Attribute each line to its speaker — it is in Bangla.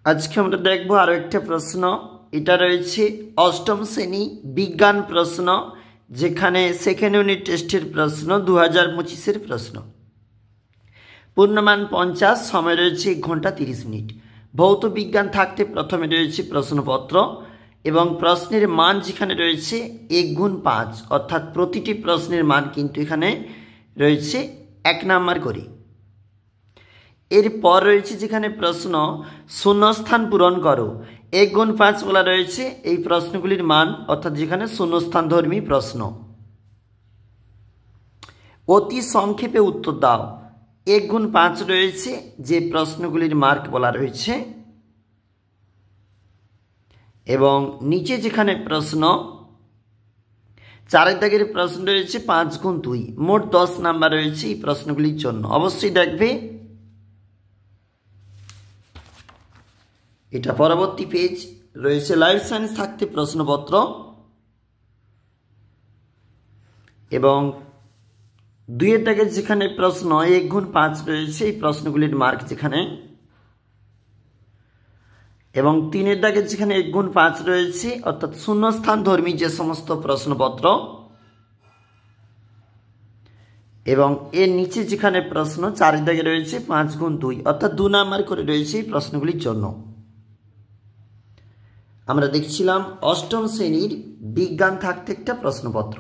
Speaker 1: আজকে আমরা দেখব আরো একটা প্রশ্ন। এটা রয়েছে অষ্টম শ্রেণী বিজ্ঞান প্রশ্ন, যেখানে সেকেন্ড ইউনিট টেস্টের প্রশ্ন 2025-এর প্রশ্ন। পূর্ণমান 50, সময় রয়েছে 1 ঘন্টা 30 মিনিট। ভৌত বিজ্ঞান থাকতে প্রথমে রয়েছে প্রশ্নপত্র এবং প্রশ্নের মান যেখানে রয়েছে 1 গুণ 5, অর্থাৎ প্রতিটি প্রশ্নের মান কিন্তু এখানে রয়েছে 1 নাম্বার করে। এরপর রয়েছে যেখানে প্রশ্ন শূন্যস্থান পূরণ করো, 1 গুণ 5 বলা রয়েছে এই প্রশ্নগুলির মান, অর্থাৎ যেখানে শূন্যস্থান ধর্মী প্রশ্ন। অতি সংক্ষেপে উত্তর দাও, 1 গুণ 5 রয়েছে যে প্রশ্নগুলির মার্ক বলা রয়েছে। এবং নিচে যেখানে প্রশ্ন 4 দাগের প্রশ্ন রয়েছে 5 গুণ 2, মোট 10 নাম্বার রয়েছে এই প্রশ্নগুলির জন্য। অবশ্যই দেখবে, এটা পরবর্তী পেজ রয়েছে। লাইফ সায়েন্স থাকতে প্রশ্নপত্র এবং 2 দাগের যেখানে প্রশ্ন 1 গুণ 5 রয়েছে এই প্রশ্নগুলির মার্ক যেখানে, এবং 3 দাগের যেখানে 1 গুণ 5 রয়েছে, অর্থাৎ শূন্যস্থান ধর্মী যে সমস্ত প্রশ্নপত্র। এবং এর নিচে যেখানে প্রশ্ন 4 দাগে রয়েছে 5 গুণ 2, অর্থাৎ 2 নাম্বার করে রয়েছে এই প্রশ্নগুলির জন্য। আমরা দেখছিলাম অষ্টম শ্রেণীর বিজ্ঞান থাকতে একটা প্রশ্নপত্র।